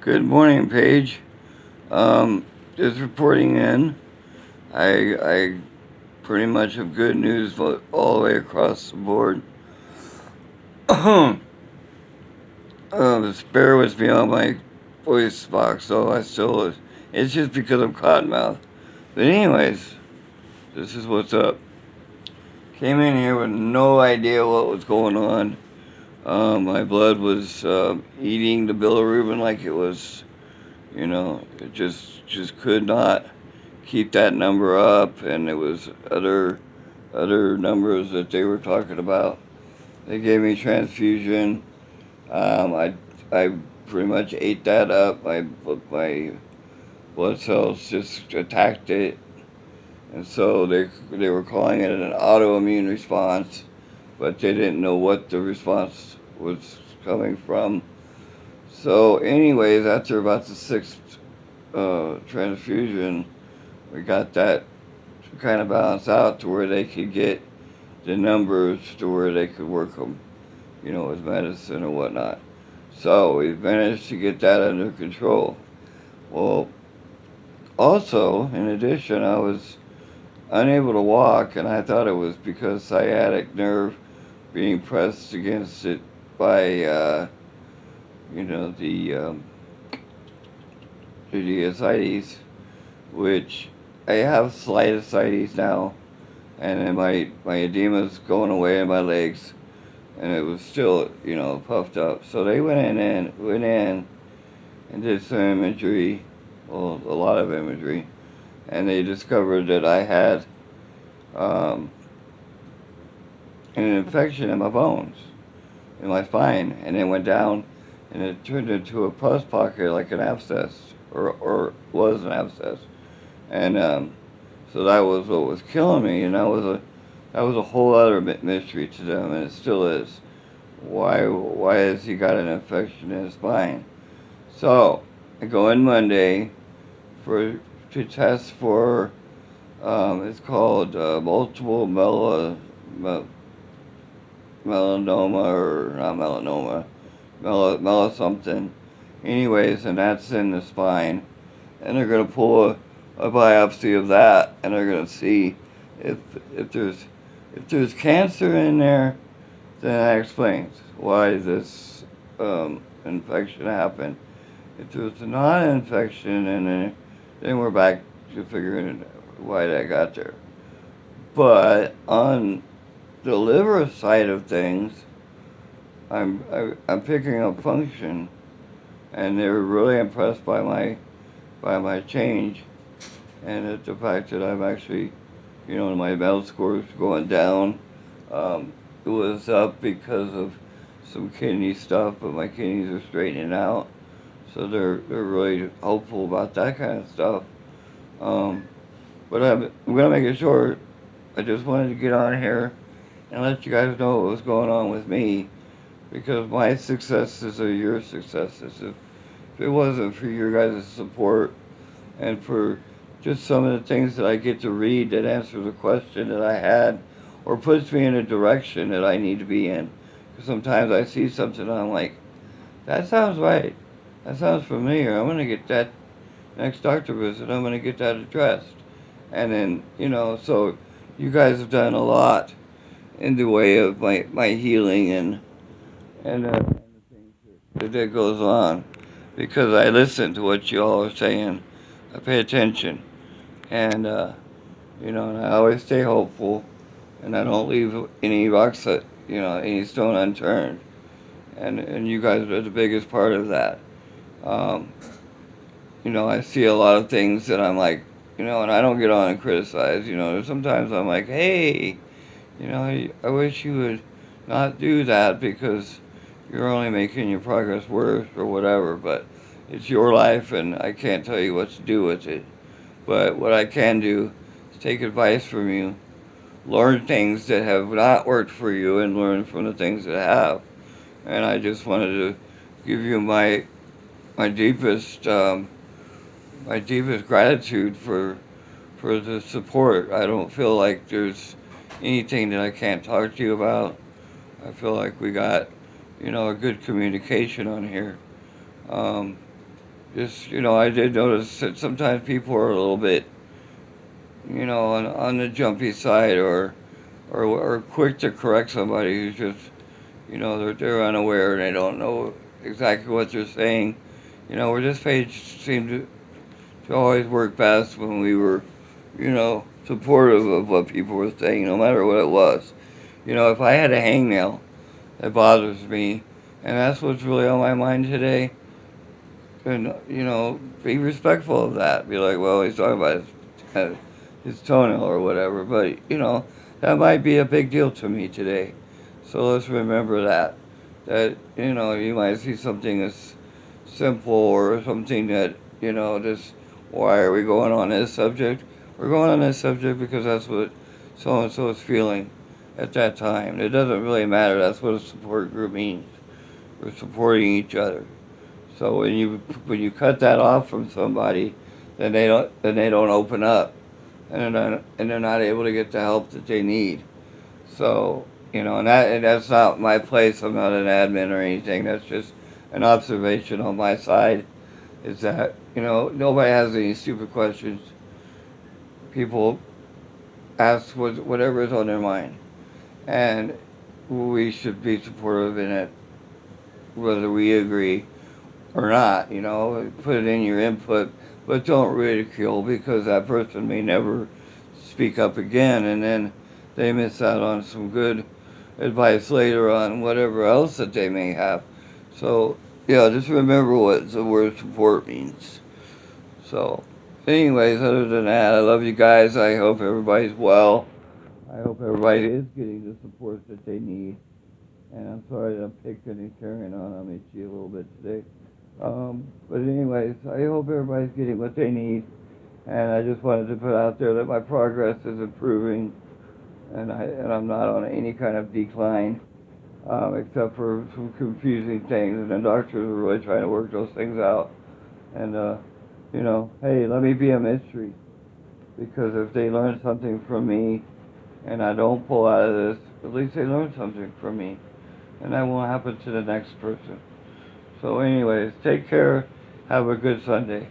Good morning, Paige. Just reporting in. I pretty much have good news all the way across the board. Bear with me on my voice box, so I still. It's just because I'm cottonmouth. But anyways, this is what's up. Came in here with no idea what was going on. My blood was eating the bilirubin like it was, it just could not keep that number up, and it was other numbers that they were talking about. They gave me transfusion. I pretty much ate that up. My blood cells just attacked it, and so they were calling it an autoimmune response, but they didn't know what the response was coming from. So, anyways, after about the sixth transfusion, we got that kind of balance out to where they could get the numbers to where they could work them, with medicine or whatnot. So we managed to get that under control. Well, also, in addition, I was unable to walk, and I thought it was because sciatic nerve being pressed against it by, the ascites, which I have slight ascites now, and then my edema's going away in my legs, and it was still, puffed up. So they went in and did some imagery, well, a lot of imagery, and they discovered that I had um, an infection in my bones, in my spine, and it went down, and it turned into a pus pocket like an abscess, or was an abscess, and so that was what was killing me, and that was a whole other mystery to them, and it still is. Why has he got an infection in his spine? So I go in Monday to test for it's called multiple melanoma, or not melanoma, mela something. Anyways, and that's in the spine, and they're gonna pull a biopsy of that, and they're gonna see if if there's if there's cancer in there. Then that explains why this infection happened. If there's a non-infection, and then we're back to figuring why that got there. But on the liver side of things, I'm picking up function, and they were really impressed by my change, and the fact that I'm actually, my MEL score is going down. It was up because of some kidney stuff, but my kidneys are straightening out, so they're really hopeful about that kind of stuff. Um, but I'm gonna make it short. I just wanted to get on here and let you guys know what was going on with me, because my successes are your successes. If it wasn't for your guys' support, and for just some of the things that I get to read that answer the question that I had, or puts me in a direction that I need to be in. Because sometimes I see something and I'm like, that sounds right. That sounds familiar. I'm going to get that next doctor visit. I'm going to get that addressed. And then, so you guys have done a lot in the way of my healing, and the things that goes on. Because I listen to what you all are saying. I pay attention. And, and I always stay hopeful, and I don't leave any rocks that, any stone unturned. And you guys are the biggest part of that. Um, I see a lot of things that I'm like, and I don't get on and criticize. Sometimes I'm like, hey, I wish you would not do that, because you're only making your progress worse or whatever. But it's your life, and I can't tell you what to do with it. But what I can do is take advice from you, learn things that have not worked for you, and learn from the things that have. And I just wanted to give you my deepest my deepest gratitude for the support. I don't feel like there's anything that I can't talk to you about. I feel like we got a good communication on here. Um, just, I did notice that sometimes people are a little bit, on the jumpy side, or quick to correct somebody who's just, they're unaware and they don't know exactly what they're saying. Where this page seemed to always work best when we were, supportive of what people were saying, no matter what it was. If I had a hangnail that bothers me, and that's what's really on my mind today, and be respectful of that. Be like, well, he's talking about his toenail or whatever, but that might be a big deal to me today. So let's remember that. That you might see something as simple or something that just why are we going on this subject? We're going on this subject because that's what so and so is feeling at that time. It doesn't really matter. That's what a support group means. We're supporting each other. So when you cut that off from somebody, then they don't open up, and they're not able to get the help that they need. So and that's not my place. I'm not an admin or anything. That's just an observation on my side. Is that nobody has any stupid questions. People ask whatever is on their mind, and we should be supportive in it, whether we agree or not. Put it in your input, but don't ridicule because that person may never speak up again, and then they miss out on some good advice later on, whatever else that they may have. So, yeah, just remember what the word support means. So, anyways, other than that, I love you guys. I hope everybody's well. I hope everybody is getting the support that they need. And I'm sorry that I'm picking and carrying on Itchy a little bit today. But anyways, I hope everybody's getting what they need. And I just wanted to put out there that my progress is improving, and I'm not on any kind of decline, except for some confusing things. And the doctors are really trying to work those things out. And hey, let me be a mystery, because if they learn something from me, and I don't pull out of this, at least they learn something from me, and that won't happen to the next person. So, anyways, take care. Have a good Sunday.